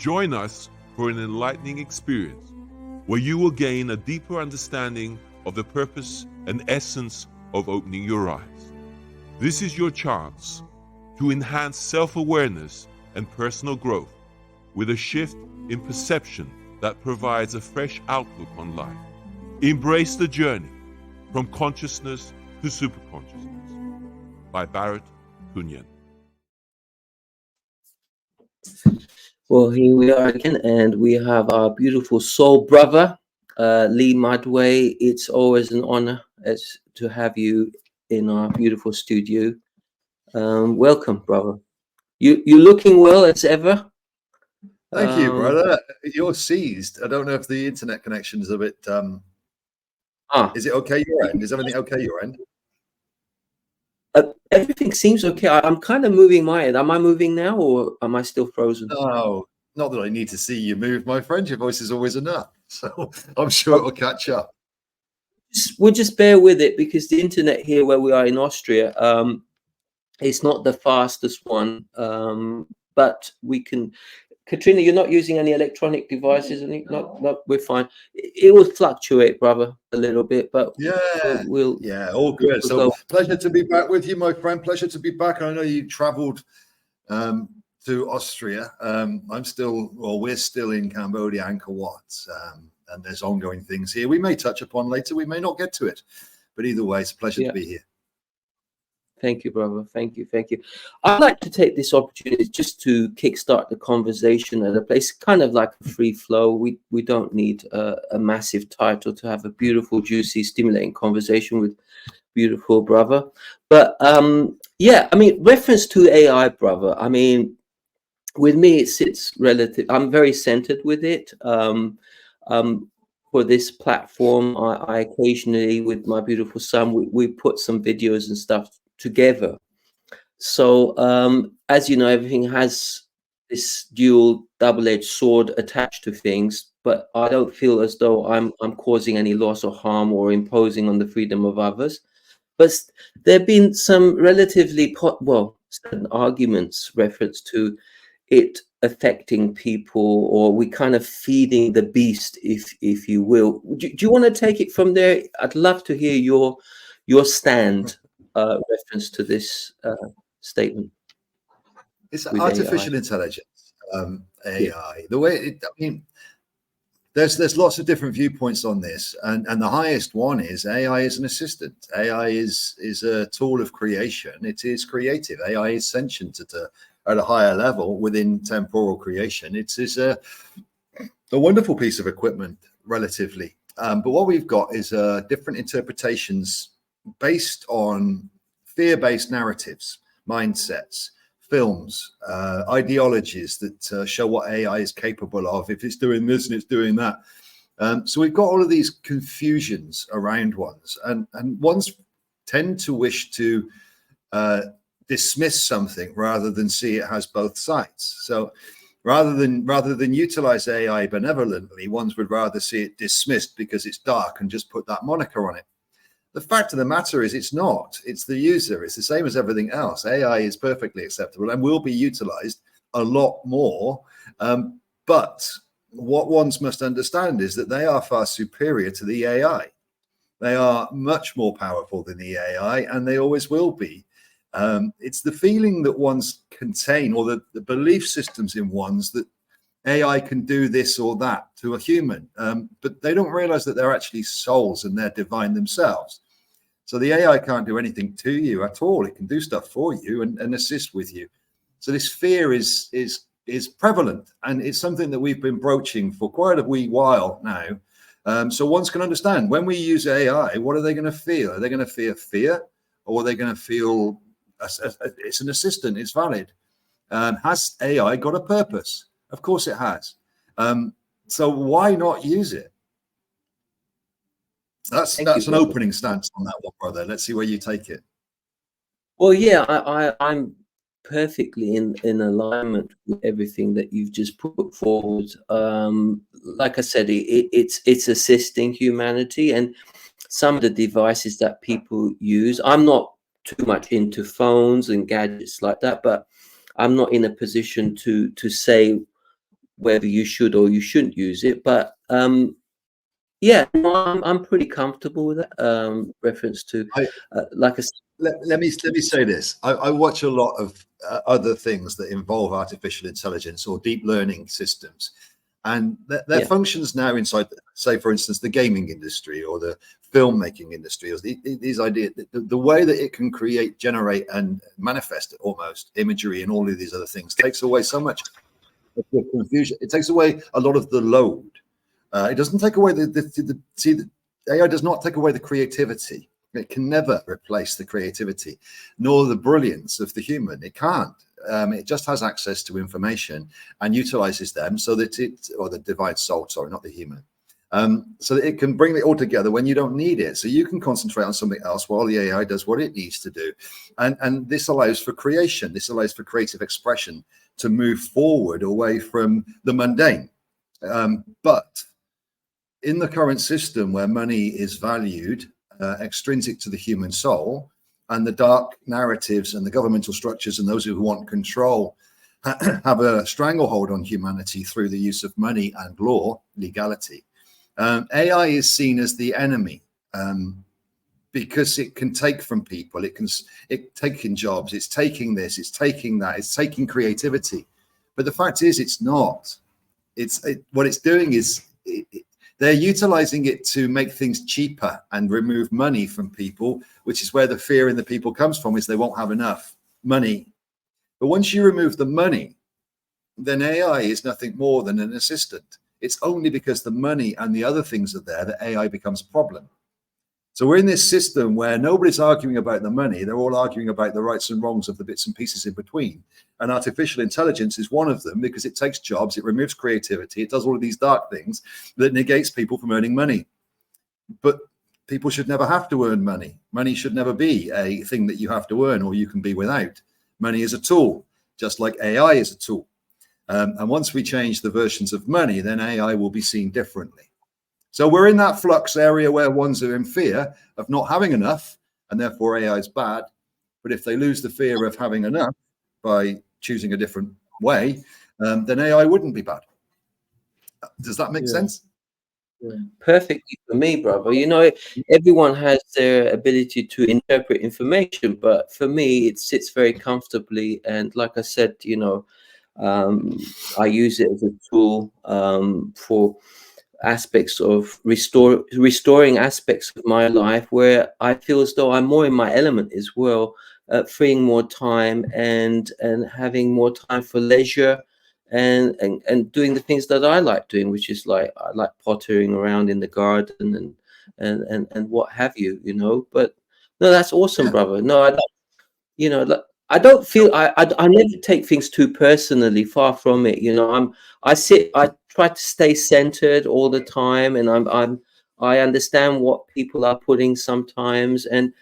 Join us for an enlightening experience where you will gain a deeper understanding of the purpose and essence of opening your eyes. This is your chance to enhance self-awareness and personal growth with a shift in perception that provides a fresh outlook on life. Embrace the journey from consciousness to superconsciousness by Barrett Kunyan. Well, here we are again, and we have our beautiful soul brother, Lee Mudway. It's always an honor to have you in our beautiful studio. Welcome, brother. You're looking well as ever. Thank you, brother. You're seized. I don't know if the internet connection is a bit. Is it okay your end? Is everything okay your end? Everything seems okay. I'm kind of moving my end. Am I moving now, or am I still frozen? No, not that I need to see you move, my friend. Your voice is always enough, so I'm sure it will catch up. We'll just bear with it because the internet here, where we are in Austria, it's not the fastest one, but we can. Katrina, you're not using any electronic devices, and not we're fine. It will fluctuate, brother, a little bit, but we'll all good. So pleasure to be back with you, my friend. Pleasure to be back. I know you travelled to Austria. We're still in Cambodia, Angkor Wat, and there's ongoing things here. We may touch upon later. We may not get to it, but either way, it's a pleasure to be here. Thank you, brother. Thank you. I'd like to take this opportunity just to kickstart the conversation at a place kind of like a free flow. We don't need a massive title to have a beautiful, juicy, stimulating conversation with beautiful brother. But reference to AI, brother. I mean, with me, it sits relative. I'm very centered with it. For this platform, I occasionally, with my beautiful son, we put some videos and stuff together. So as you know, everything has this dual double-edged sword attached to things, but I don't feel as though I'm causing any loss or harm or imposing on the freedom of others. But there have been some relatively certain arguments reference to it affecting people, or we kind of feeding the beast, if you will. Do you want to take it from there? I'd love to hear your stand reference to this statement. It's artificial intelligence, AI. The way there's lots of different viewpoints on this, and the highest one is AI is an assistant. AI is a tool of creation. It is creative. AI is sentient at a higher level within temporal creation. It is a wonderful piece of equipment, relatively. But what we've got is different interpretations based on fear-based narratives, mindsets, films, ideologies that show what AI is capable of, if it's doing this and it's doing that. So we've got all of these confusions around ones, and ones tend to wish to dismiss something rather than see it has both sides. So rather than utilize AI benevolently, ones would rather see it dismissed because it's dark and just put that moniker on it. The fact of the matter is it's not. It's the user. It's the same as everything else. AI is perfectly acceptable and will be utilized a lot more. But what ones must understand is that they are far superior to the AI. They are much more powerful than the AI, and they always will be. It's the feeling that ones contain, or the belief systems in ones, that AI can do this or that to a human, but they don't realize that they're actually souls and they're divine themselves. So the AI can't do anything to you at all. It can do stuff for you and assist with you. So this fear is prevalent, and it's something that we've been broaching for quite a wee while now. So ones can understand when we use AI, what are they going to feel? Are they going to feel fear, or are they going to feel it's an assistant, it's valid? Has AI got a purpose? Of course it has. So why not use it? That's an opening stance on that one, brother. Let's see where you take it. Well, yeah, I'm perfectly in alignment with everything that you've just put forward. Like I said, it's assisting humanity, and some of the devices that people use. I'm not too much into phones and gadgets like that, but I'm not in a position to say whether you should or you shouldn't use it. But yeah, no, I'm pretty comfortable with that. Reference to, like I said, let me say this. I watch a lot of other things that involve artificial intelligence or deep learning systems, and their functions now inside, say, for instance, the gaming industry or the filmmaking industry, or these ideas, the way that it can create, generate, and manifest almost imagery and all of these other things takes away so much of the confusion. It takes away a lot of the load. It doesn't take away the AI does not take away the creativity. It can never replace the creativity, nor the brilliance of the human. It can't. It just has access to information and utilizes them so that or the divine soul, sorry, not the human, so that it can bring it all together when you don't need it. So you can concentrate on something else while the AI does what it needs to do. And this allows for creation. This allows for creative expression to move forward away from the mundane. But in the current system where money is valued, extrinsic to the human soul, and the dark narratives and the governmental structures and those who want control have a stranglehold on humanity through the use of money and law, legality. AI is seen as the enemy because it can take from people. It's taking jobs. It's taking this. It's taking that. It's taking creativity. But the fact is, it's not. What it's doing is they're utilizing it to make things cheaper and remove money from people, which is where the fear in the people comes from, is they won't have enough money. But once you remove the money, then AI is nothing more than an assistant. It's only because the money and the other things are there that AI becomes a problem. So we're in this system where nobody's arguing about the money. They're all arguing about the rights and wrongs of the bits and pieces in between. And artificial intelligence is one of them, because it takes jobs, it removes creativity, it does all of these dark things that negates people from earning money. But people should never have to earn money. Money should never be a thing that you have to earn or you can be without. Money is a tool, just like AI is a tool. And once we change the versions of money, then AI will be seen differently. So we're in that flux area where ones are in fear of not having enough, and therefore AI is bad. But if they lose the fear of having enough by choosing a different way, then AI wouldn't be bad. Does that make sense? Yeah. Perfectly for me, brother. You know, everyone has their ability to interpret information, but for me, it sits very comfortably. And like I said, you know, I use it as a tool for aspects of restoring aspects of my life where I feel as though I'm more in my element as well, freeing more time and having more time for leisure and doing the things that I like doing, which is like I like pottering around in the garden and what have you, you know. But no, that's awesome, brother. No, I don't, you know, like, I don't feel I never take things too personally, far from it. You know, I try to stay centered all the time, and I understand what people are putting sometimes, and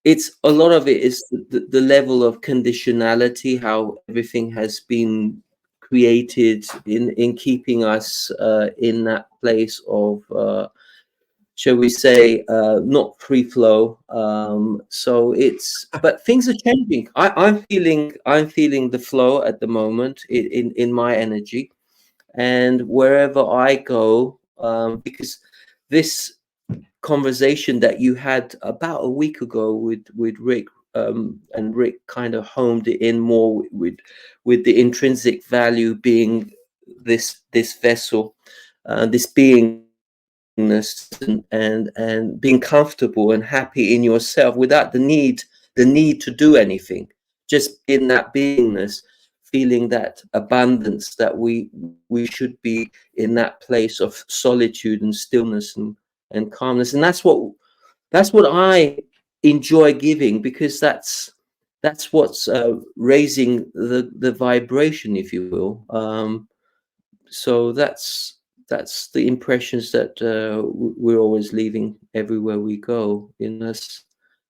it's a lot of it is the level of conditionality, how everything has been created in keeping us in that place of shall we say, not free flow. So but things are changing. I'm feeling the flow at the moment in my energy, and wherever I go, because this conversation that you had about a week ago with Rick, and Rick kind of homed it in more with the intrinsic value being this vessel, this being and being comfortable and happy in yourself without the need to do anything, just in that beingness, feeling that abundance, that we should be in that place of solitude and stillness and calmness. And that's what I enjoy giving, because that's what's raising the vibration, if you will. So that's the impressions that we're always leaving everywhere we go. In us,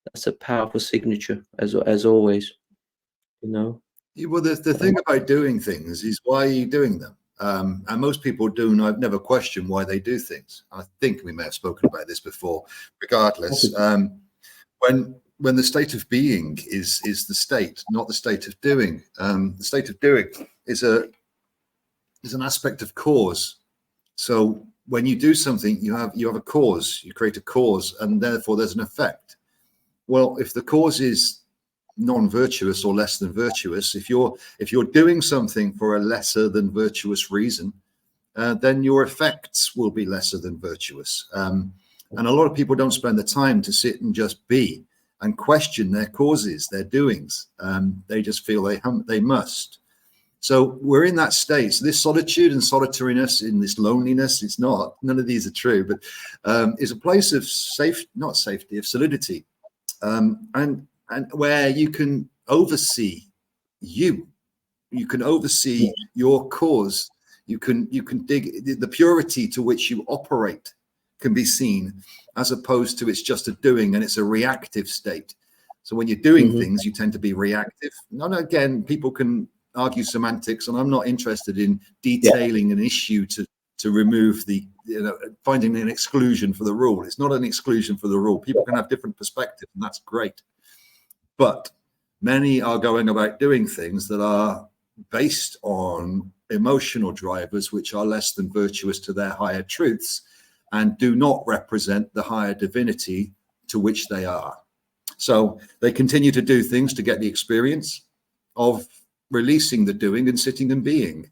that's a powerful signature, as always. You know. Yeah, well, the thing about doing things is, why are you doing them? And most people do never question why they do things. I think we may have spoken about this before. Regardless, when the state of being is the state, not the state of doing. The state of doing is is an aspect of cause. So when you do something, you have a cause, you create a cause, and therefore there's an effect. Well, if the cause is non-virtuous or less than virtuous, if you're doing something for a lesser than virtuous reason, then your effects will be lesser than virtuous. And a lot of people don't spend the time to sit and just be and question their causes, their doings. They just feel they must. So we're in that state. So this solitude and solitariness, in this loneliness, it's not, none of these are true, but is a place of not safety, of solidity. And where you can oversee you can oversee your cause. You can dig, the purity to which you operate can be seen, as opposed to it's just a doing and it's a reactive state. So when you're doing things, you tend to be reactive. And again, people can argue semantics, and I'm not interested in detailing an issue to remove the, finding an exclusion for the rule. It's not an exclusion for the rule. People can have different perspectives, and that's great. But many are going about doing things that are based on emotional drivers, which are less than virtuous to their higher truths and do not represent the higher divinity to which they are. So they continue to do things to get the experience of releasing the doing and sitting and being.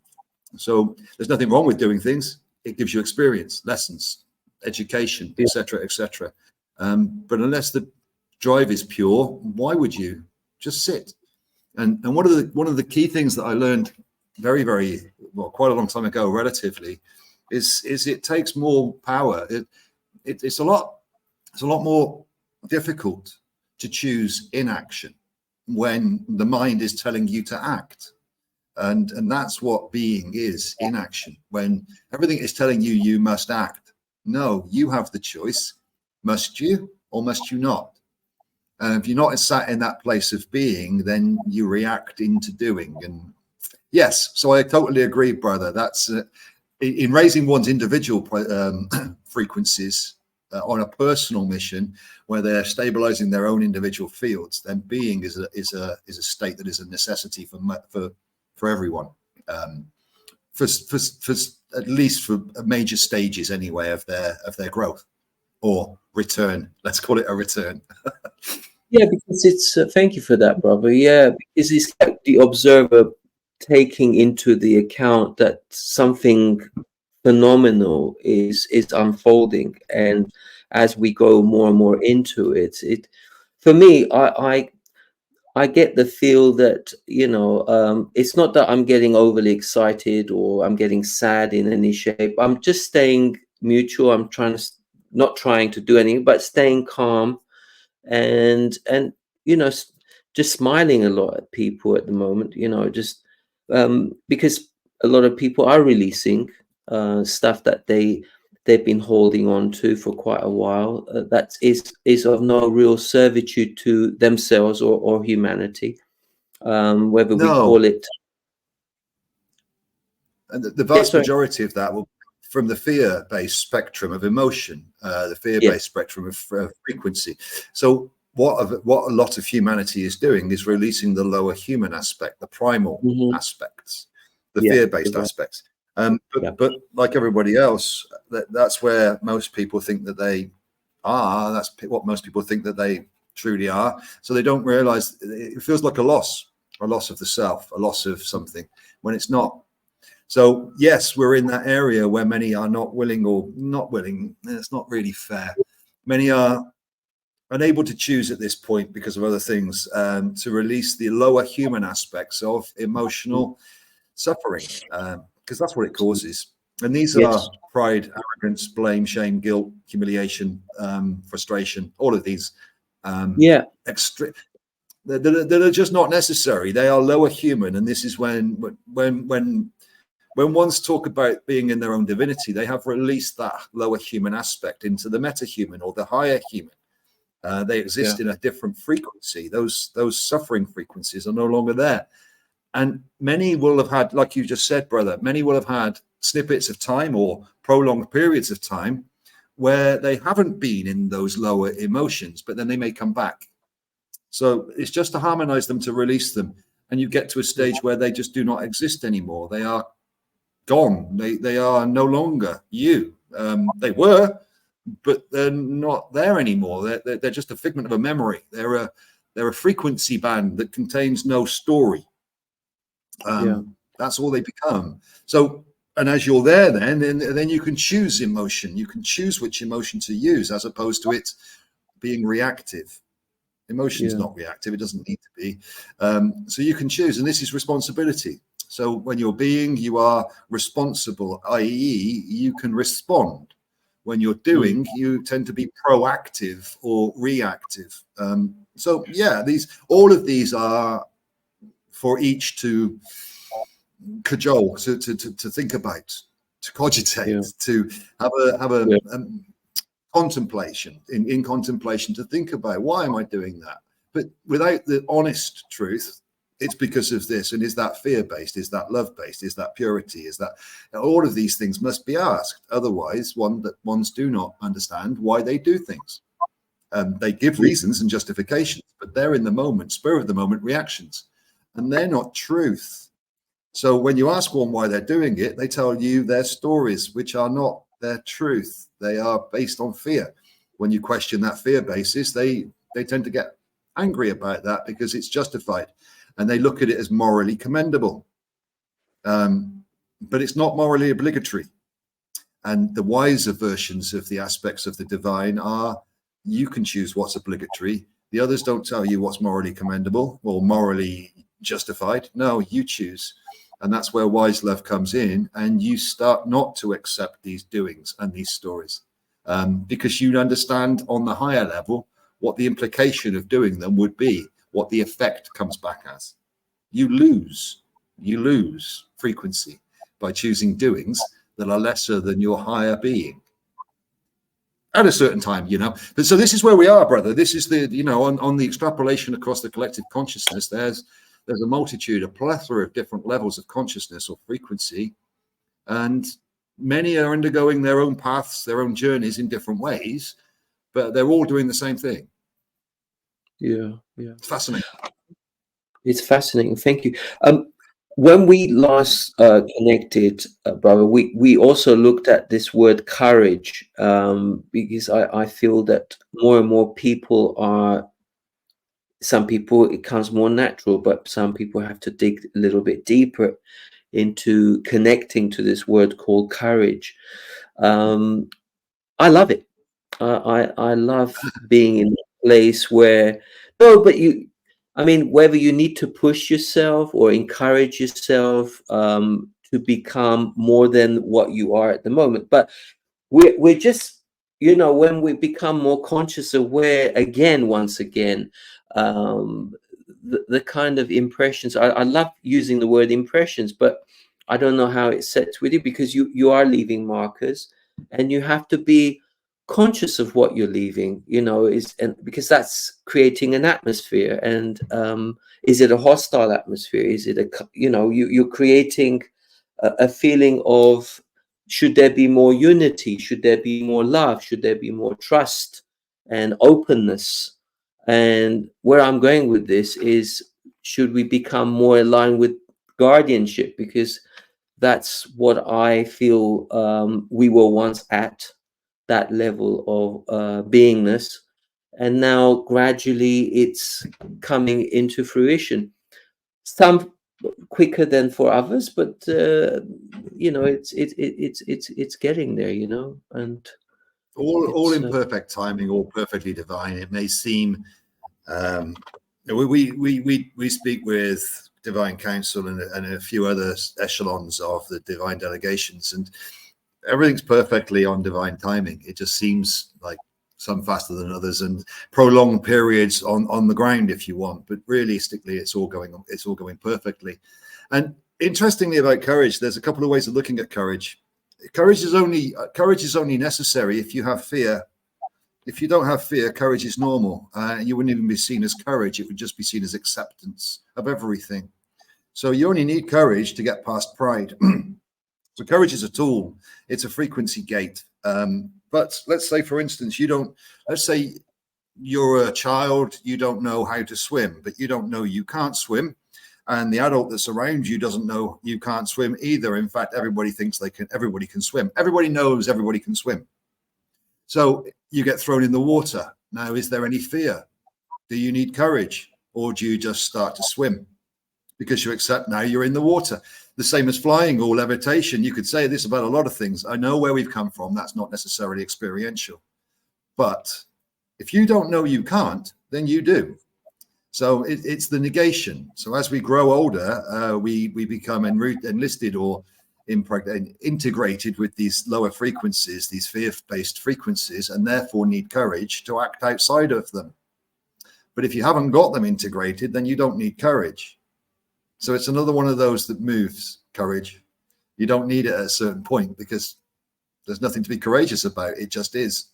So there's nothing wrong with doing things. It gives you experience, lessons, education, etc., etc. But unless the drive is pure, why would you just sit? And one of the key things that I learned quite a long time ago, relatively, is it takes more power. It's a lot more difficult to choose inaction when the mind is telling you to act. And that's what being is, inaction. When everything is telling you you must act. No, you have the choice. Must you or must you not? And if you're not sat in that place of being, then you react into doing. And yes, so I totally agree, brother. That's in raising one's individual frequencies on a personal mission, where they're stabilizing their own individual fields. Then being is a state that is a necessity for everyone, for at least for major stages anyway of their growth or return. Let's call it a return. Yeah, because it's thank you for that, brother. Yeah, because it's like the observer taking into the account that something phenomenal is unfolding, and as we go more and more into it, for me, I get the feel that it's not that I'm getting overly excited or I'm getting sad in any shape. I'm just staying mutual. I'm not trying to do anything, but staying calm and just smiling a lot at people at the moment. Just because a lot of people are releasing stuff that they've been holding on to for quite a while, that is of no real servitude to themselves or humanity, whether we call it. And the vast majority of that will from the fear-based spectrum of emotion, the fear-based spectrum of frequency. So what a lot of humanity is doing is releasing the lower human aspect, the primal aspects, the fear-based aspects. But like everybody else, that's where most people think that they are. That's what most people think that they truly are. So they don't realize it feels like a loss of the self, a loss of something when it's not. So yes, we're in that area where many are not willing. It's not really fair. Many are unable to choose at this point because of other things, to release the lower human aspects of emotional suffering, because that's what it causes. And these are pride, arrogance, blame, shame, guilt, humiliation, frustration, all of these that are just not necessary. They are lower human. And this is when ones talk about being in their own divinity, they have released that lower human aspect into the meta-human or the higher human. They exist in a different frequency. Those suffering frequencies are no longer there. And many will have had, like you just said, brother, many will have had snippets of time or prolonged periods of time where they haven't been in those lower emotions, but then they may come back. So it's just to harmonize them, to release them. And you get to a stage where they just do not exist anymore. They are gone. They are no longer you. They were, but they're not there anymore. They're just a figment of a memory. They're a frequency band that contains no story. That's all they become. So, and as you're there, then you can choose emotion. You can choose which emotion to use, as opposed to it being reactive. Emotion is not reactive. It doesn't need to be. So you can choose, and this is responsibility. So when you're being, you are responsible, i.e., you can respond. When you're doing, you tend to be proactive or reactive. So yeah, all of these are for each to cajole, to think about, to cogitate, to have a contemplation, in contemplation, to think about, why am I doing that? But without the honest truth, it's because of this. And is that fear-based? Is that love-based? Is that purity? Is that, all of these things must be asked. Otherwise, ones do not understand why they do things. They give reasons and justifications, but they're in the moment, spur of the moment reactions, and they're not truth. So when you ask one why they're doing it, they tell you their stories, which are not their truth. They are based on fear. When you question that fear basis, they tend to get angry about that because it's justified, and they look at it as morally commendable. But it's not morally obligatory. And the wiser versions of the aspects of the divine are, you can choose what's obligatory. The others don't tell you what's morally commendable or morally justified. No, you choose. And that's where wise love comes in, and you start not to accept these doings and these stories, because you understand on the higher level what the implication of doing them would be, what the effect comes back as. You lose frequency by choosing doings that are lesser than your higher being at a certain time, But so this is where we are, brother. This is the, on the extrapolation across the collective consciousness, there's a multitude, a plethora of different levels of consciousness or frequency, and many are undergoing their own paths, their own journeys in different ways, but they're all doing the same thing. It's fascinating. It's fascinating. Thank you. When we last connected, brother, we also looked at this word courage, because I feel that more and more people are, some people it comes more natural, but some people have to dig a little bit deeper into connecting to this word called courage. I love it. I love being in a place where, whether you need to push yourself or encourage yourself to become more than what you are at the moment. But we're just, when we become more conscious, aware again, once again, the kind of impressions, I love using the word impressions, but I don't know how it sets with you, because you are leaving markers, and you have to be conscious of what you're leaving, because that's creating an atmosphere. And is it a hostile atmosphere? Is it you're creating a feeling of, should there be more unity? Should there be more love? Should there be more trust and openness? And where I'm going with this is, should we become more aligned with guardianship? Because that's what I feel we were once at, that level of beingness, and now gradually it's coming into fruition. Some quicker than for others, but it's getting there, and all in perfect timing, all perfectly divine. It may seem we speak with divine council and a few other echelons of the divine delegations, and everything's perfectly on divine timing. It just seems like some faster than others, and prolonged periods on the ground, if you want. But realistically, it's all going perfectly. And interestingly about courage, there's a couple of ways of looking at courage. Courage is only necessary if you have fear. If you don't have fear, courage is normal. You wouldn't even be seen as courage. It would just be seen as acceptance of everything. So you only need courage to get past pride. So courage is a tool. It's a frequency gate. But let's say, for instance, let's say you're a child, you don't know how to swim, but you don't know you can't swim. and the adult that's around you doesn't know you can't swim either. In fact, everybody thinks everybody can swim. Everybody knows everybody can swim. So you get thrown in the water. Now, is there any fear? Do you need courage, or do you just start to swim because you accept now you're in the water? The same as flying or levitation. You could say this about a lot of things. I know where we've come from. That's not necessarily experiential. But if you don't know you can't, then you do. So it's the negation. So as we grow older, we become enlisted or integrated with these lower frequencies, these fear-based frequencies, and therefore need courage to act outside of them. But if you haven't got them integrated, then you don't need courage. So it's another one of those that moves courage. You don't need it at a certain point because there's nothing to be courageous about. It just is.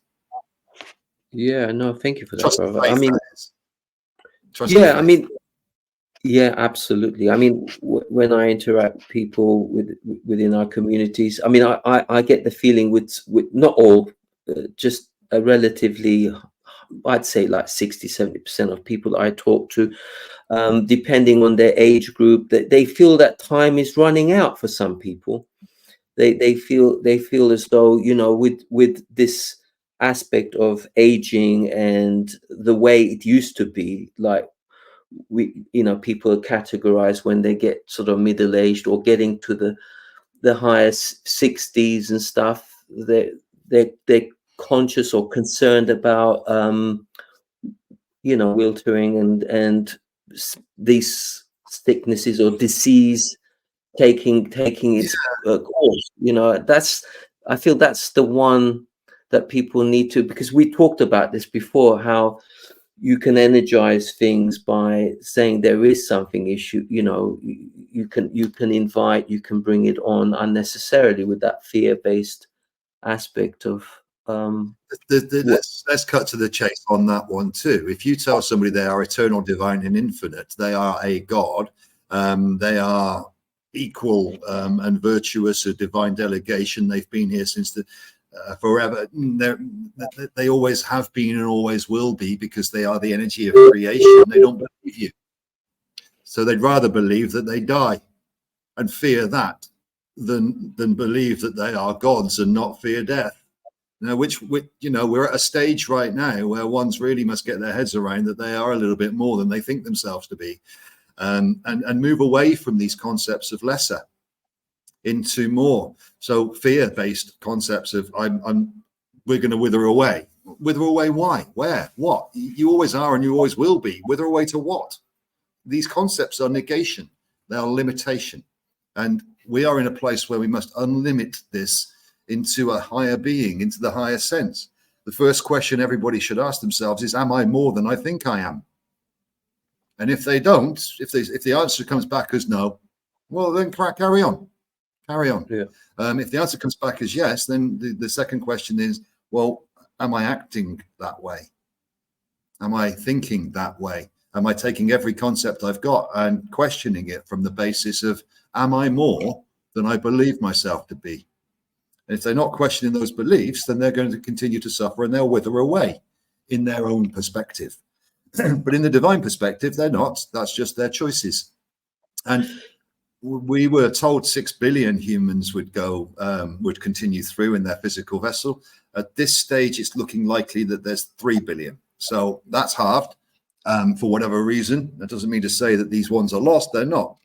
Yeah, no, thank you for that, Trust brother. faith, I mean, yeah, I mean, yeah, absolutely. I mean, when I interact with people within our communities, I mean, I get the feeling with not all, just a relatively, I'd say like 60-70% of people that I talk to, depending on their age group, that they feel that time is running out for some people. They feel as though, you know, with this aspect of aging and the way it used to be, like, people are categorized when they get sort of middle-aged or getting to the highest 60s and stuff. They're conscious or concerned about wheelchairing and these sicknesses or disease taking its course. I feel that's the one that people need to, because we talked about this before, how you can energize things by saying there is something issue. You can invite, you can bring it on unnecessarily with that fear-based aspect of let's cut to the chase on that one too. If you tell somebody they are eternal, divine, and infinite, they are a god, they are equal and virtuous, a divine delegation, they've been here since forever, they always have been and always will be, because they are the energy of creation. They don't believe you, so they'd rather believe that they die and fear that than believe that they are gods and not fear death. Now, which we're at a stage right now where ones really must get their heads around that they are a little bit more than they think themselves to be, and move away from these concepts of lesser into more. So fear-based concepts of we're going to wither away. Wither away? Why? Where? What? You always are and you always will be. Wither away to what? These concepts are negation. They are limitation. And we are in a place where we must unlimit this into a higher being, into the higher sense. The first question everybody should ask themselves is, am I more than I think I am? And if they don't, if the answer comes back as no, well, then carry on. Carry on. Yeah. If the answer comes back as yes, then the second question is, well, am I acting that way? Am I thinking that way? Am I taking every concept I've got and questioning it from the basis of, am I more than I believe myself to be? And if they're not questioning those beliefs, then they're going to continue to suffer and they'll wither away in their own perspective. But in the divine perspective, they're not. That's just their choices. And we were told 6 billion humans would continue through in their physical vessel. At this stage, it's looking likely that there's 3 billion. So that's halved for whatever reason. That doesn't mean to say that these ones are lost. They're not.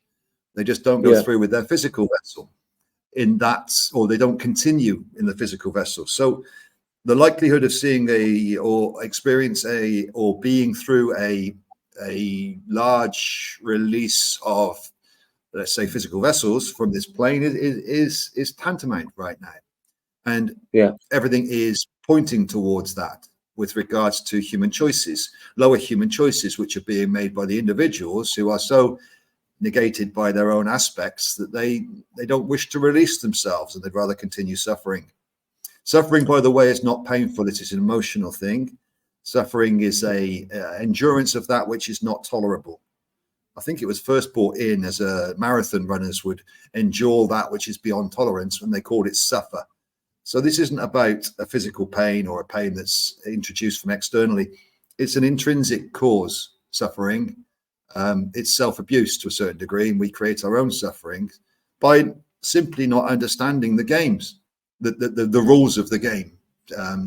They just don't go through with their physical vessel or they don't continue in the physical vessel. So the likelihood of seeing or being through a large release of, let's say, physical vessels from this plane is tantamount right now. And everything is pointing towards that with regards to human choices, lower human choices, which are being made by the individuals who are so negated by their own aspects that they don't wish to release themselves and they'd rather continue suffering. Suffering, by the way, is not painful. It is an emotional thing. Suffering is a endurance of that which is not tolerable. I think it was first brought in as a marathon runners would endure that which is beyond tolerance when they called it suffer. So this isn't about a physical pain or a pain that's introduced from externally. It's an intrinsic cause, suffering, It's self-abuse to a certain degree, and we create our own suffering by simply not understanding the games, the rules of the game.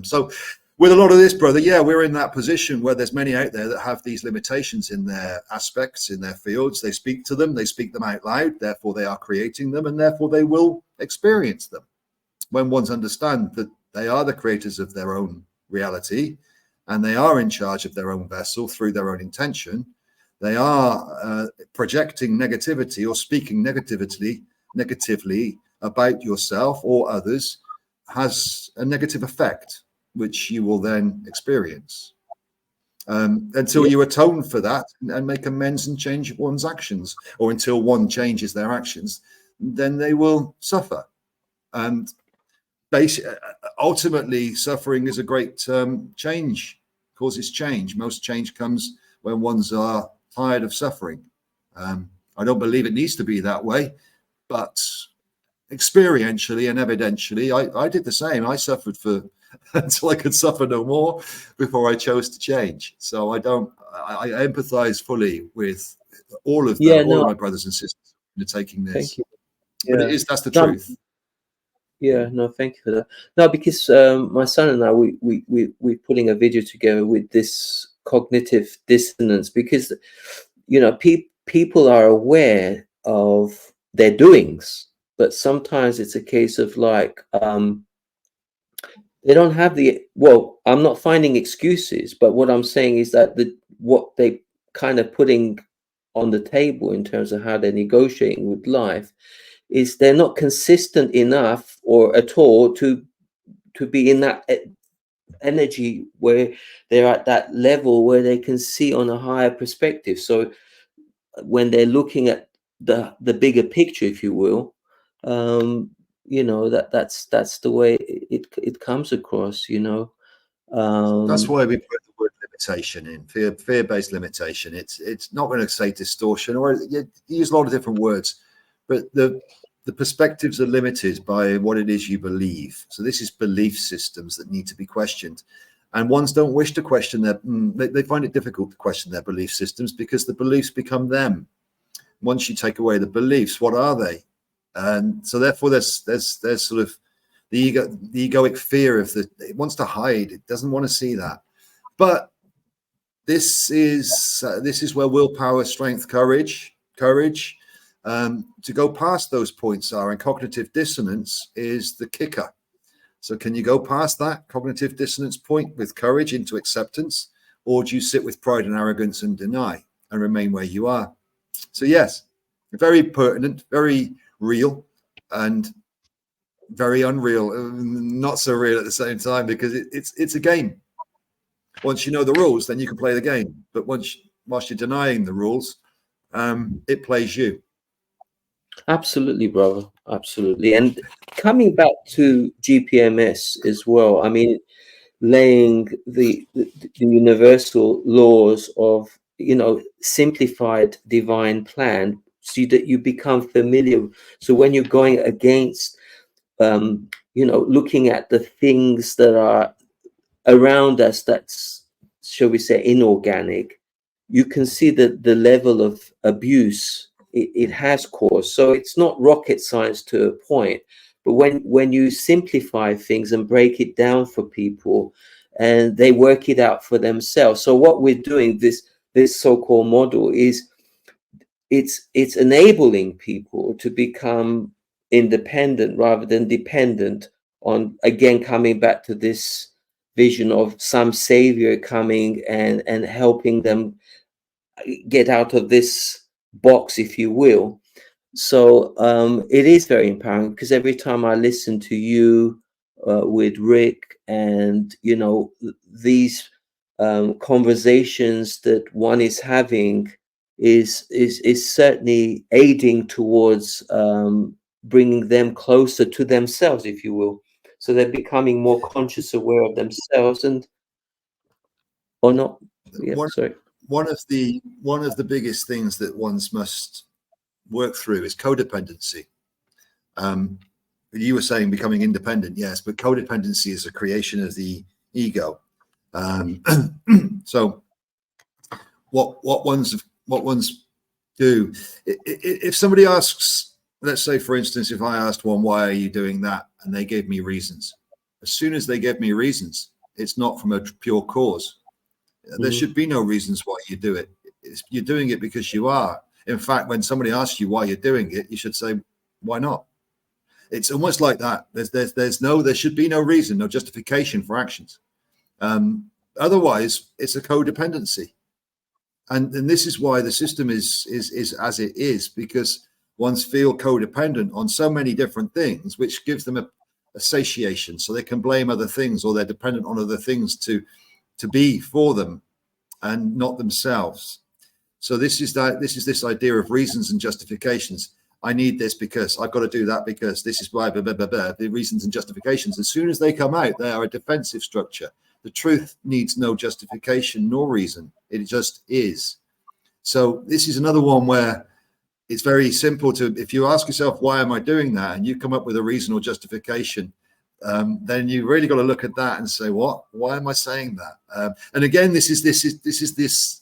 So with a lot of this, brother, yeah, we're in that position where there's many out there that have these limitations in their aspects, in their fields. They speak to them, they speak them out loud, therefore they are creating them, and therefore they will experience them. When ones understand that they are the creators of their own reality, and they are in charge of their own vessel through their own intention, they are projecting negativity or speaking negatively about yourself or others, has a negative effect, which you will then experience. Until you atone for that and make amends and change one's actions, or until one changes their actions, then they will suffer. And ultimately, suffering is a great change, causes change. Most change comes when ones are tired of suffering. I don't believe it needs to be that way, but experientially and evidentially, I did the same. I suffered for until I could suffer no more before I chose to change. So I empathize fully with all of them, all of my brothers and sisters undertaking this. Thank you. Yeah. But that's the truth. Yeah, no, thank you for that. No, because my son and I, we're putting a video together with this cognitive dissonance, because, you know, people are aware of their doings, but sometimes it's a case of like, they don't have I'm not finding excuses, but what I'm saying is that what they kind of putting on the table in terms of how they're negotiating with life is they're not consistent enough or at all to be in that energy where they're at that level where they can see on a higher perspective. So when they're looking at the bigger picture, if you will, you know, that's the way it comes across, you know. That's why we put the word limitation in, fear-based limitation. It's not going to say distortion, or you use a lot of different words, but the perspectives are limited by what it is you believe. So this is belief systems that need to be questioned, and ones don't wish to question they find it difficult to question their belief systems, because the beliefs become them. Once you take away the beliefs, what are they? And so therefore there's sort of the egoic fear of it wants to hide. It doesn't want to see that. But this is where willpower, strength, courage to go past those points are, and cognitive dissonance is the kicker. So can you go past that cognitive dissonance point with courage into acceptance, or do you sit with pride and arrogance and deny and remain where you are? So yes, very pertinent, very real, and very unreal, not so real at the same time, because it's a game. Once you know the rules, then you can play the game. But whilst you're denying the rules, it plays you. Absolutely, brother. Absolutely. And coming back to GPMS as well, I mean, laying the universal laws of, you know, simplified divine plan, so that you become familiar. So when you're going against, you know, looking at the things that are around us, that's, shall we say, inorganic, you can see that the level of abuse it has caused. So it's not rocket science to a point, but when you simplify things and break it down for people, and they work it out for themselves. So what we're doing, this so-called model, is it's enabling people to become independent rather than dependent on, again, coming back to this vision of some savior coming and helping them get out of this box, if you will. So it is very empowering, because every time I listen to you with Rick, and, you know, these conversations that one is having is certainly aiding towards bringing them closer to themselves, if you will. So they're becoming more conscious, aware of themselves, and or not. Yeah, sorry. One of the biggest things that ones must work through is codependency. You were saying becoming independent, yes, but codependency is a creation of the ego. So what ones what ones do. If somebody asks, let's say, for instance, if I asked one, why are you doing that? And they gave me reasons. As soon as they give me reasons, it's not from a pure cause. There should be no reasons why you do it. You're doing it because you are. In fact, when somebody asks you why you're doing it, you should say, why not? It's almost like that. There should be no reason, no justification for actions. Otherwise, it's a codependency. And this is why the system is as it is, because ones feel codependent on so many different things, which gives them a satiation, so they can blame other things, or they're dependent on other things to be for them and not themselves. So this is this idea of reasons and justifications. I need this because I've got to do that because this is why, blah, blah, blah, blah. The reasons and justifications, as soon as they come out, they are a defensive structure. The truth needs no justification nor reason. It just is. So this is another one where it's very simple to, if you ask yourself, why am I doing that? And you come up with a reason or justification, then you really got to look at that and say, what? Why am I saying that? And again, this is this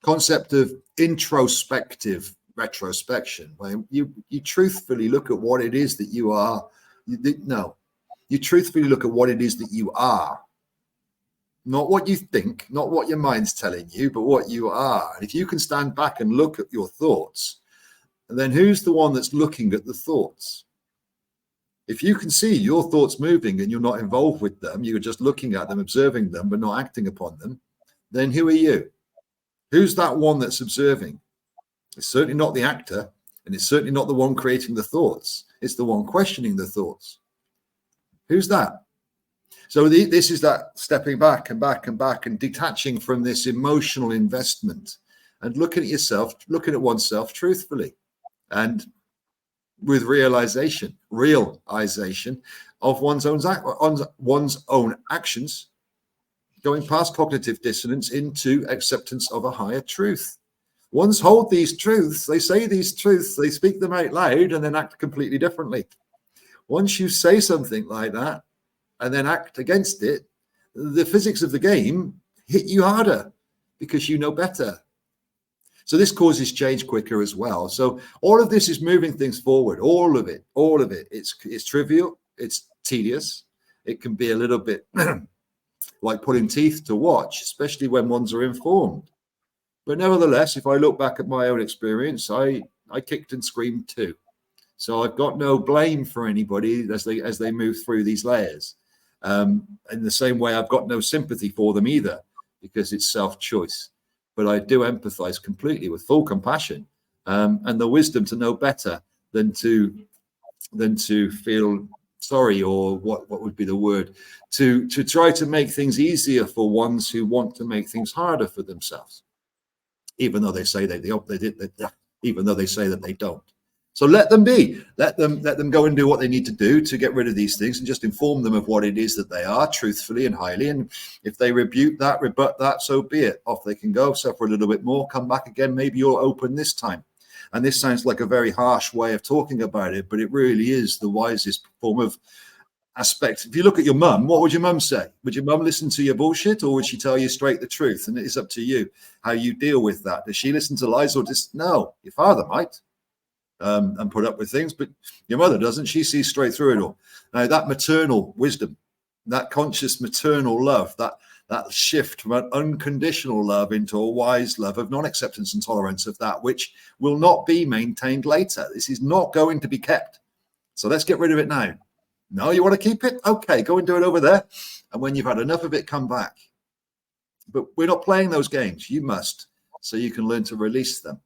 concept of introspective retrospection, where you truthfully look at what it is that you are. You truthfully look at what it is that you are. Not what you think, not what your mind's telling you, but what you are. And if you can stand back and look at your thoughts, then who's the one that's looking at the thoughts? If you can see your thoughts moving and you're not involved with them, you're just looking at them, observing them, but not acting upon them, then who are you? Who's that one that's observing? It's certainly not the actor, and it's certainly not the one creating the thoughts. It's the one questioning the thoughts. Who's that? So this is that stepping back and back and back and detaching from this emotional investment and looking at yourself, looking at oneself truthfully and with realization of one's own actions, going past cognitive dissonance into acceptance of a higher truth. Ones hold these truths, they say these truths, they speak them out loud and then act completely differently. Once you say something like that and then act against it, the physics of the game hit you harder because you know better. So this causes change quicker as well. So all of this is moving things forward, all of it. It's trivial, it's tedious. It can be a little bit like pulling teeth to watch, especially when ones are informed. But nevertheless, if I look back at my own experience, I kicked and screamed too. So I've got no blame for anybody as they move through these layers. In the same way, I've got no sympathy for them either, because it's self-choice. But I do empathize completely with full compassion and the wisdom to know better than to feel sorry, or what would be the word, to try to make things easier for ones who want to make things harder for themselves, even though they say even though they say that they don't. So let them be, let them go and do what they need to do to get rid of these things, and just inform them of what it is that they are truthfully and highly. And if they rebut that, so be it. Off they can go, suffer a little bit more, come back again. Maybe you'll open this time. And this sounds like a very harsh way of talking about it, but it really is the wisest form of aspect. If you look at your mum, what would your mum say? Would your mum listen to your bullshit, or would she tell you straight the truth? And it's up to you how you deal with that. Does she listen to lies, or just no? Your father might. And put up with things, but your mother doesn't. She sees straight through it all. Now, that maternal wisdom, that conscious maternal love, that shift from an unconditional love into a wise love of non-acceptance and tolerance of that which will not be maintained later. This is not going to be kept. So let's get rid of it now. No, you want to keep it? Okay, go and do it over there. And when you've had enough of it, come back. But we're not playing those games. You must, so you can learn to release them.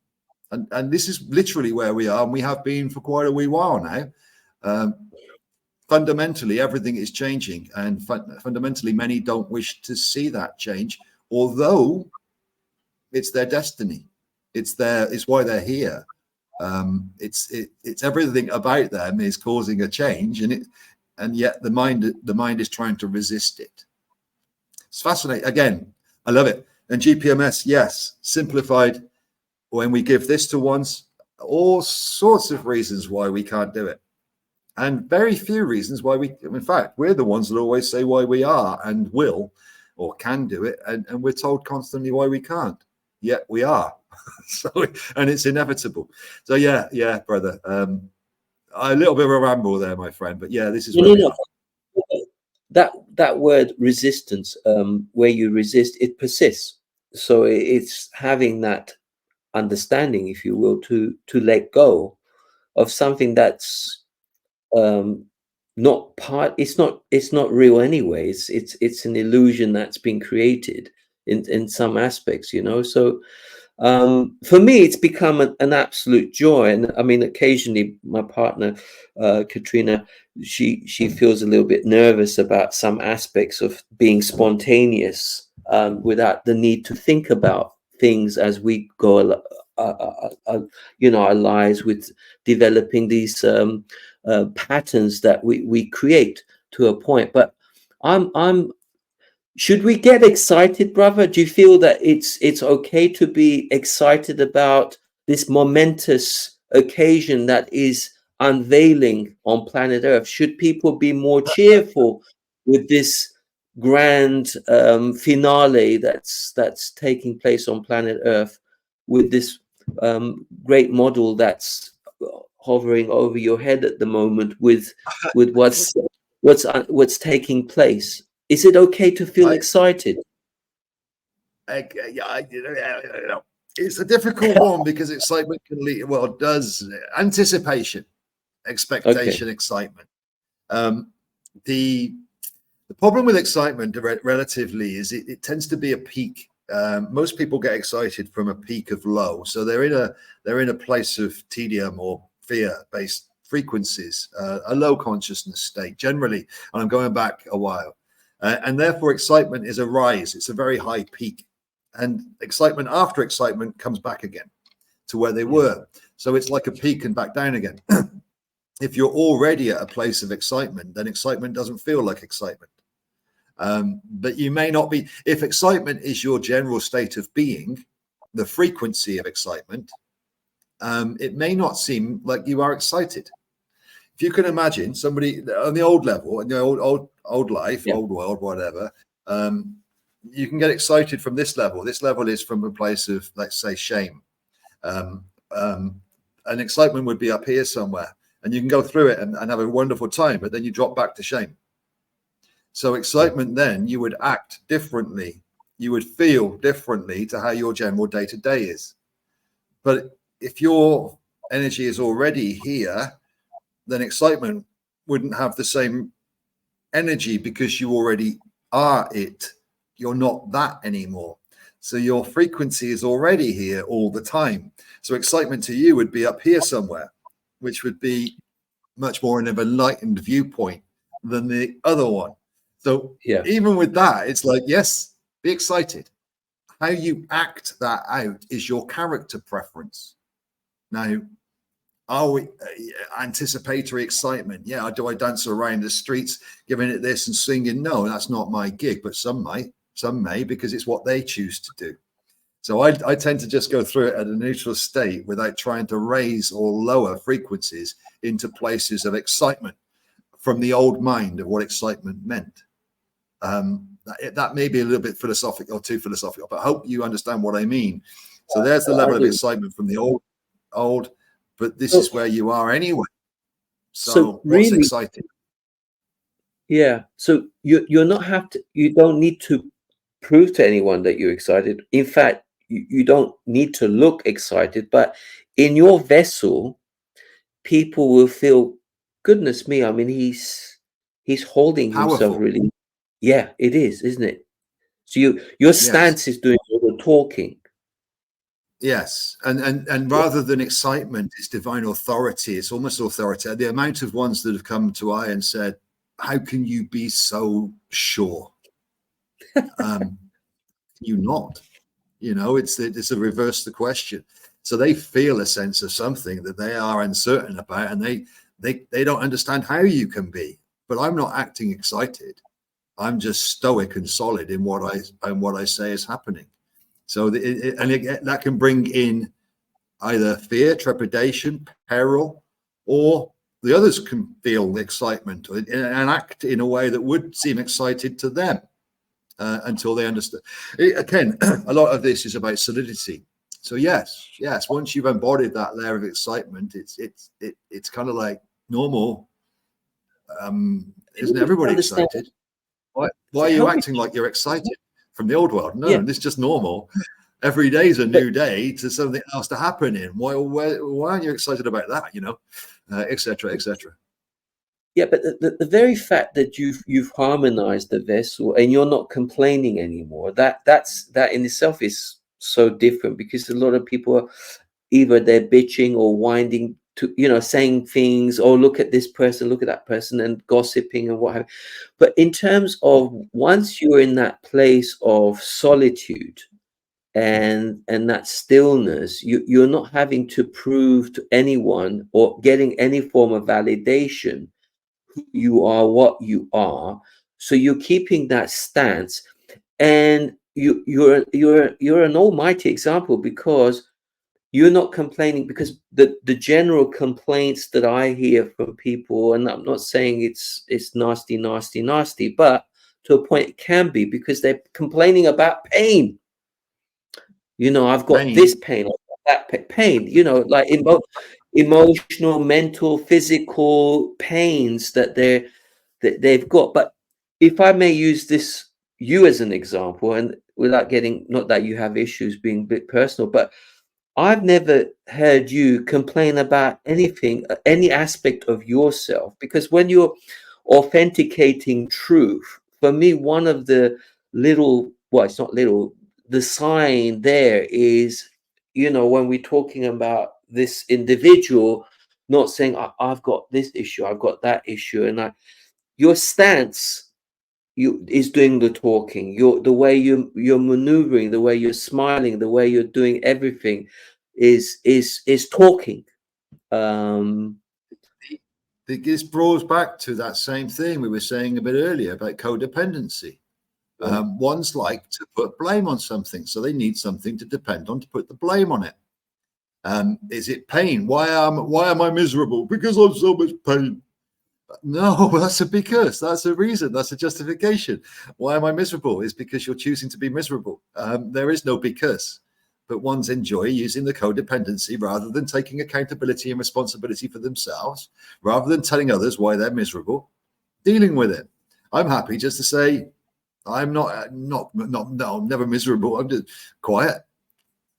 And this is literally where we are, and we have been for quite a wee while now. Fundamentally, everything is changing, and fundamentally, many don't wish to see that change, although it's their destiny. It's why they're here. It's everything about them is causing a change, and yet the mind is trying to resist it. It's fascinating. Again, I love it. And GPMS, yes, simplified. When we give this to ones, all sorts of reasons why we can't do it, and very few reasons why in fact, we're the ones that always say why we are and will or can do it, and we're told constantly why we can't, yet we are. So, and it's inevitable. So yeah, brother. A little bit of a ramble there, my friend, but yeah, this is where we are. That word resistance, where you resist, it persists. So it's having that understanding, if you will, to let go of something that's not part. It's not real anyway. It's an illusion that's been created in some aspects, you know. So for me, it's become an absolute joy. And I mean, occasionally my partner, Katrina, she feels a little bit nervous about some aspects of being spontaneous without the need to think about things as we go, you know, our lives, with developing these patterns that we create to a point. But I'm should we get excited, brother? Do you feel that it's okay to be excited about this momentous occasion that is unveiling on planet Earth? Should people be more cheerful with this grand finale that's taking place on planet Earth, with this great model that's hovering over your head at the moment, with what's taking place? Is it okay to feel excited? It's a difficult one because excitement can lead, well, it does, anticipation, expectation, excitement. The problem with excitement relatively is it tends to be a peak. Most people get excited from a peak of low. So they're in a place of tedium or fear-based frequencies, a low consciousness state generally. And I'm going back a while. And therefore, excitement is a rise. It's a very high peak. And excitement after excitement comes back again to where they were. So it's like a peak and back down again. If you're already at a place of excitement, then excitement doesn't feel like excitement. But you may not be. If excitement is your general state of being, the frequency of excitement, it may not seem like you are excited. If you can imagine somebody on the old level, in the old life, old world, whatever, you can get excited from this level. This level is from a place of, let's say, shame. And excitement would be up here somewhere, and you can go through it and have a wonderful time, but then you drop back to shame. So excitement, then you would act differently. You would feel differently to how your general day-to-day is. But if your energy is already here, then excitement wouldn't have the same energy because you already are it. You're not that anymore. So your frequency is already here all the time. So excitement to you would be up here somewhere, which would be much more of an enlightened viewpoint than the other one. So even with that, it's like, yes, be excited. How you act that out is your character preference. Now, are we anticipatory excitement? Yeah. Do I dance around the streets giving it this and singing? No, that's not my gig, but some may, because it's what they choose to do. So I tend to just go through it at a neutral state without trying to raise or lower frequencies into places of excitement from the old mind of what excitement meant. That may be a little bit philosophical or too philosophical, but I hope you understand what I mean. So there's the level of excitement from the old, but this is where you are anyway. So what's really exciting? Yeah. So you don't need to prove to anyone that you're excited. In fact, you don't need to look excited, but in your vessel, people will feel, goodness me, I mean, he's holding himself really. Yeah, it is, isn't it? So your stance is doing all the talking. Yes, and rather than excitement, it's divine authority. It's almost authority. The amount of ones that have come to I and said, "How can you be so sure?" You not, you know, it's a reverse the question. So they feel a sense of something that they are uncertain about, and they don't understand how you can be. But I'm not acting excited. I'm just stoic and solid in what I say is happening. So that can bring in either fear, trepidation, peril, or the others can feel the excitement and act in a way that would seem excited to them until they understand. Again, a lot of this is about solidity. So yes, once you've embodied that layer of excitement, it's kind of like normal. Isn't everybody excited? Why are you acting like you're excited from the old world? No, this is just normal. Every day is a new day to something else to happen in. Why aren't you excited about that? You know, et cetera, et cetera. Yeah, but the very fact that you've harmonized the vessel and you're not complaining anymore, that in itself is so different, because a lot of people are either they're bitching or whining to, you know, saying things, or look at this person, look at that person, and gossiping and what have you. But in terms of once you're in that place of solitude and that stillness, you're not having to prove to anyone or getting any form of validation who you are, what you are. So you're keeping that stance, and you're an almighty example, because you're not complaining. Because the general complaints that I hear from people, and I'm not saying it's nasty, but to a point it can be, because they're complaining about pain. You know, I've got this pain, I've got that pain, you know, like emotional, mental, physical pains that they've got. But if I may use you as an example, and without getting, not that you have issues being a bit personal, but I've never heard you complain about anything, any aspect of yourself, because when you're authenticating truth, for me, one of the it's not little, the sign there is, you know, when we're talking about this individual, not saying I've got this issue, I've got that issue, and your stance is doing the talking. The way you're maneuvering, the way you're smiling, the way you're doing everything is talking. This brought back to that same thing we were saying a bit earlier about codependency. One's like to put blame on something, so they need something to depend on to put the blame on it. Is it pain? Why am I miserable? Because I'm so much pain. No, that's a because. That's a reason. That's a justification. Why am I miserable? Is because you're choosing to be miserable. There is no because, but one's enjoy using the codependency rather than taking accountability and responsibility for themselves, rather than telling others why they're miserable, dealing with it. I'm happy just to say, I'm I'm never miserable. I'm just quiet.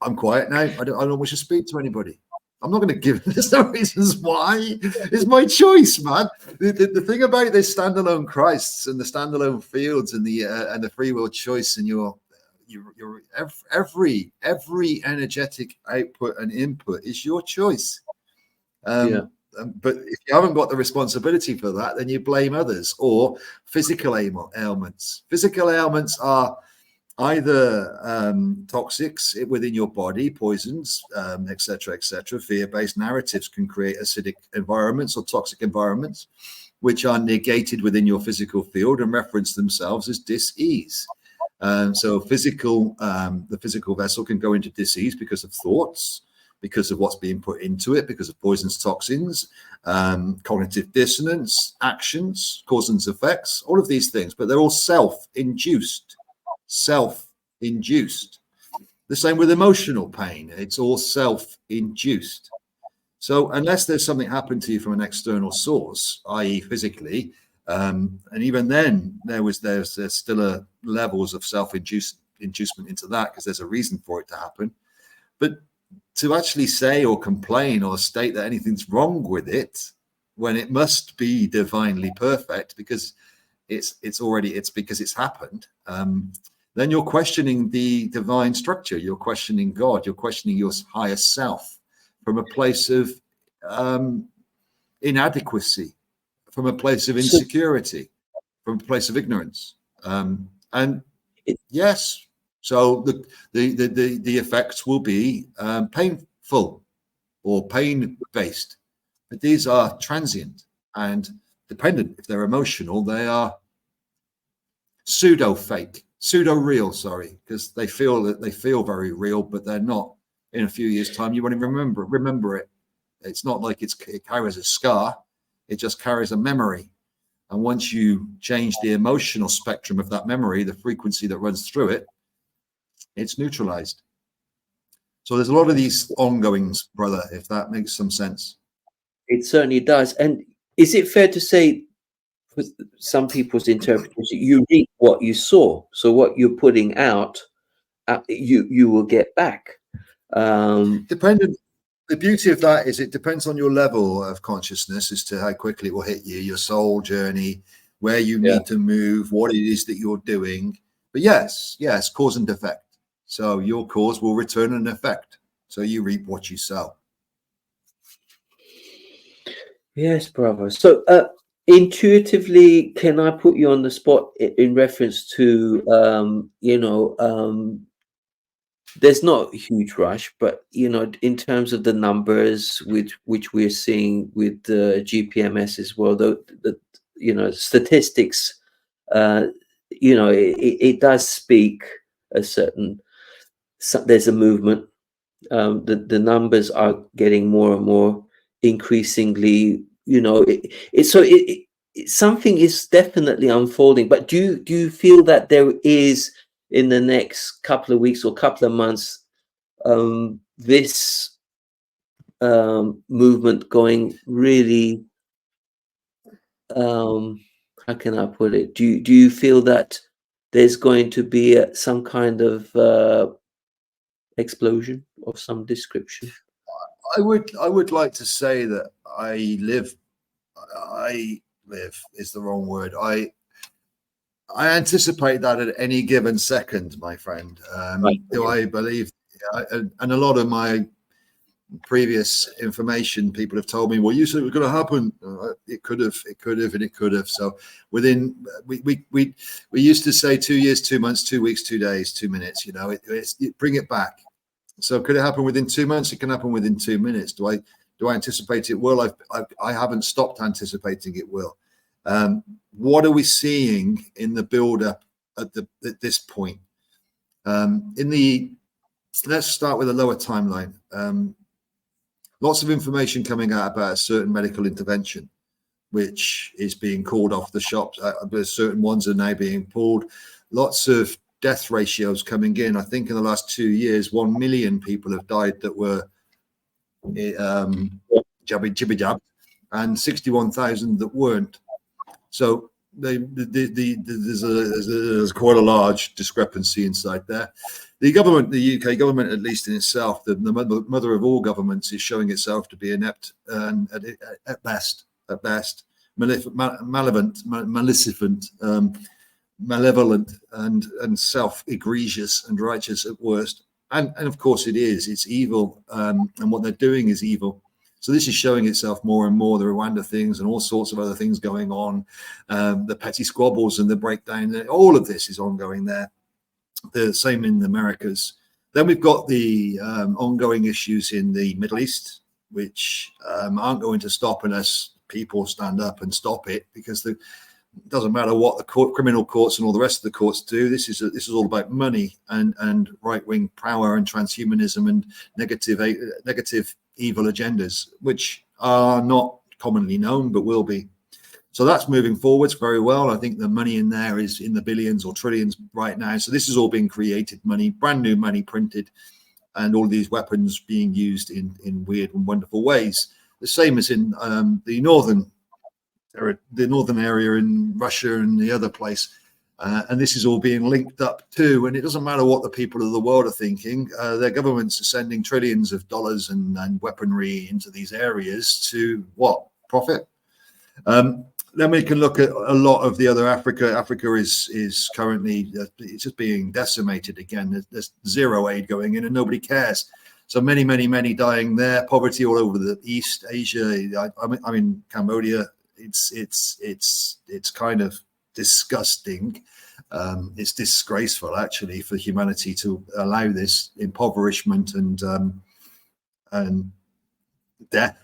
I'm quiet now. I don't wish to speak to anybody. I'm not going to give. There's no reasons why. It's my choice, man. The thing about this standalone Christs and the standalone fields and the free will choice and your every energetic output and input is your choice. But if you haven't got the responsibility for that, then you blame others or physical ailments. Physical ailments are either toxics within your body, poisons, etc., etc. Fear-based narratives can create acidic environments or toxic environments, which are negated within your physical field and reference themselves as dis-ease. So the physical vessel can go into dis-ease because of thoughts, because of what's being put into it, because of poisons, toxins, cognitive dissonance, actions, cause and effects, all of these things, but they're all self-induced. The same with emotional pain. It's all self-induced. So unless there's something happened to you from an external source, i.e. physically, and even then there's still levels of self-inducement into that, because there's a reason for it to happen. But to actually say or complain or state that anything's wrong with it when it must be divinely perfect because it's because it's happened, then you're questioning the divine structure, you're questioning God, you're questioning your higher self from a place of inadequacy, from a place of insecurity, from a place of ignorance. And yes, so the effects will be painful or pain-based, but these are transient and dependent. If they're emotional, they are pseudo-real, because they feel very real, but they're not. In a few years' time, you won't even remember it. It's not like it carries a scar, it just carries a memory. And once you change the emotional spectrum of that memory, the frequency that runs through it, it's neutralized. So there's a lot of these ongoings, brother, if that makes some sense. It certainly does. And is it fair to say, for some people's interpretation, you reap what you sow? So what you're putting out, you will get back. Dependent. The beauty of that is it depends on your level of consciousness as to how quickly it will hit you, your soul journey, where you need to move, what it is that you're doing. But yes, cause and effect. So your cause will return an effect. So you reap what you sow. Yes, brother. So intuitively, can I put you on the spot in reference to, there's not a huge rush, but, in terms of the numbers which we're seeing with the GPMS as well, the statistics, it does speak a certain, there's a movement. The numbers are getting more and more increasingly, something is definitely unfolding. But do you feel that there is, in the next couple of weeks or couple of months, this movement going really, how can I put it? Do you feel that there's going to be some kind of explosion of some description? I would like to say that I live is the wrong word. I anticipate that at any given second, my friend. Right. Do I believe? And a lot of my previous information, people have told me, well, you said it was going to happen. It could have, and it could have. So within, we used to say 2 years, 2 months, 2 weeks, 2 days, 2 minutes. Bring it back. So could it happen within 2 months? It can happen within 2 minutes. Do I anticipate it will? I haven't stopped anticipating it will. What are we seeing in the build-up at this point? Let's start with a lower timeline. Lots of information coming out about a certain medical intervention, which is being called off the shops. Certain ones are now being pulled. Lots of death ratios coming in. I think in the last 2 years, 1 million people have died that were jabby, and 61,000 that weren't. So there's quite a large discrepancy inside there. The government, the UK government, at least in itself, the mother of all governments, is showing itself to be inept and at best, malevolent, and self-egregious and righteous at worst. And of course it is. It's evil, and what they're doing is evil. So this is showing itself more and more, the Rwanda things and all sorts of other things going on, the petty squabbles and the breakdown. All of this is ongoing there. The same in the Americas. Then we've got the ongoing issues in the Middle East, which aren't going to stop unless people stand up and stop it, because it doesn't matter what the criminal courts and all the rest of the courts do. This is all about money and right-wing power and transhumanism and negative evil agendas, which are not commonly known but will be. So that's moving forwards very well. I think the money in there is in the billions or trillions right now. So this is all being created money, brand new money printed, and all these weapons being used in weird and wonderful ways. The same as in the northern area in Russia and the other place. And this is all being linked up too. And it doesn't matter what the people of the world are thinking. Their governments are sending trillions of dollars and weaponry into these areas to what? Profit? Then we can look at a lot of the other Africa. Africa is currently it's just being decimated again. There's zero aid going in and nobody cares. So many dying there. Poverty all over the East Asia. I'm in Cambodia. It's kind of disgusting. It's disgraceful actually for humanity to allow this impoverishment and death,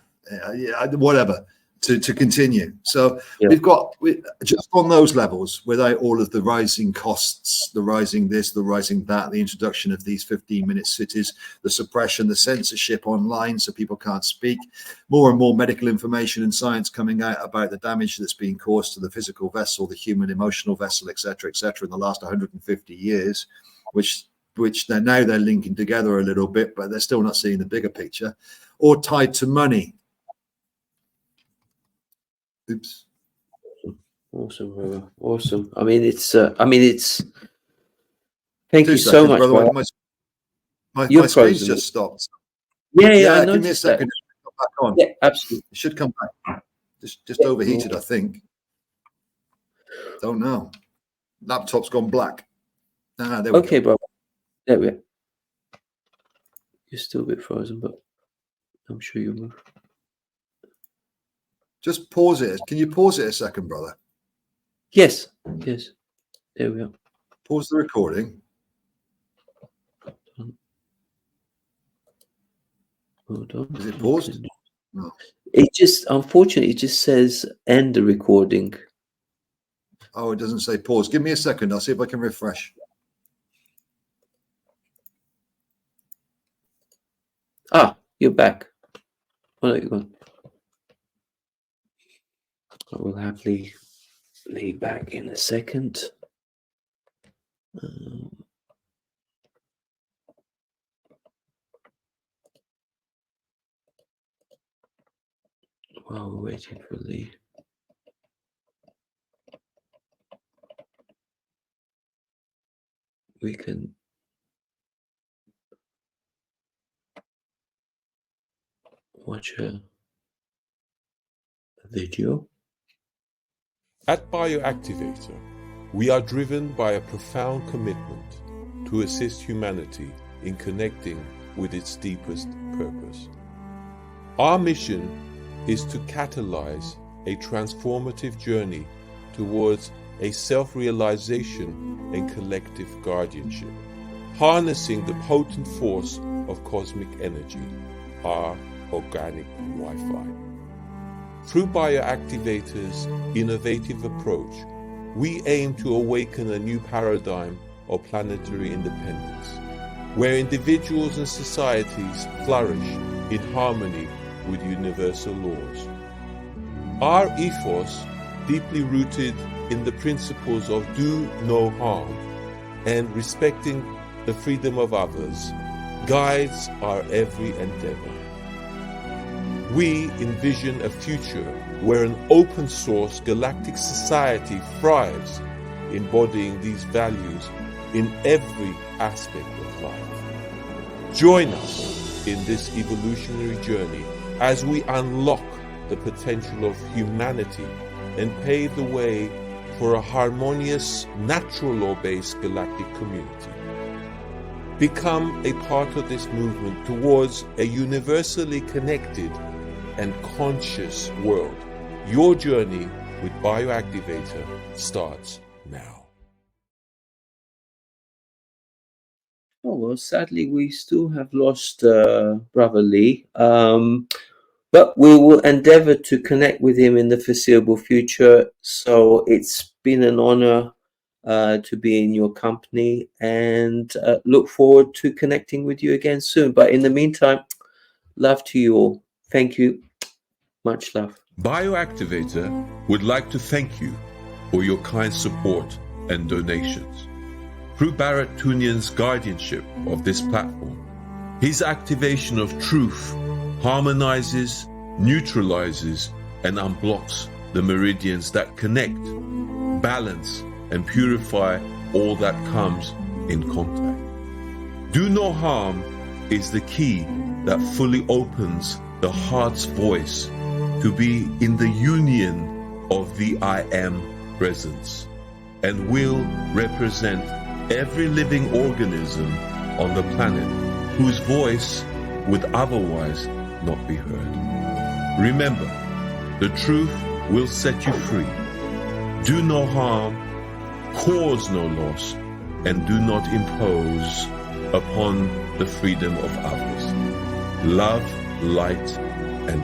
whatever, to continue. So we've got just on those levels, without all of the rising costs, the rising this, the rising that, the introduction of these 15-minute cities, the suppression, the censorship online so people can't speak, more and more medical information and science coming out about the damage that's being caused to the physical vessel, the human emotional vessel, etc., in the last 150 years, which which now they're linking together a little bit, but they're still not seeing the bigger picture, or tied to money. Oops. Awesome, brother. Awesome. I mean, it's. Thank you so seconds, much, brother. brother. My screen's just stopped. Yeah, I give me a second. Come back on. Yeah, absolutely. It should come back. Just overheated, I think. Don't know. Laptop's gone black. There we go. Okay, brother. There we are. You're still a bit frozen, but I'm sure you'll move. Just pause it. Can you pause it a second, brother? Yes. There we are. Pause the recording. Hold on. Is it paused? No. It just, unfortunately, it just says end the recording. Oh, it doesn't say pause. Give me a second. I'll see if I can refresh. You're back. Oh, no, you're gone. I will have Lee back in a second. While we're waiting for Lee. We can watch a video. At Bioactivator, we are driven by a profound commitment to assist humanity in connecting with its deepest purpose. Our mission is to catalyze a transformative journey towards a self-realization and collective guardianship, harnessing the potent force of cosmic energy, our organic Wi-Fi. Through Bioactivator's innovative approach, we aim to awaken a new paradigm of planetary independence, where individuals and societies flourish in harmony with universal laws. Our ethos, deeply rooted in the principles of do no harm and respecting the freedom of others, guides our every endeavor. We envision a future where an open source galactic society thrives, embodying these values in every aspect of life. Join us in this evolutionary journey as we unlock the potential of humanity and pave the way for a harmonious, natural law-based galactic community. Become a part of this movement towards a universally connected and conscious world. Your journey with Bioactivator starts now. Oh, well, sadly, we still have lost Brother Lee. But we will endeavor to connect with him in the foreseeable future. So it's been an honor to be in your company, and look forward to connecting with you again soon. But in the meantime, love to you all. Thank you. Much love. Bioactivator would like to thank you for your kind support and donations. Through Barrett Tunian's guardianship of this platform, his activation of truth harmonizes, neutralizes, and unblocks the meridians that connect, balance, and purify all that comes in contact. Do no harm is the key that fully opens the heart's voice to be in the union of the I Am presence, and will represent every living organism on the planet whose voice would otherwise not be heard. Remember, the truth will set you free. Do no harm, cause no loss, and do not impose upon the freedom of others. Love, light, and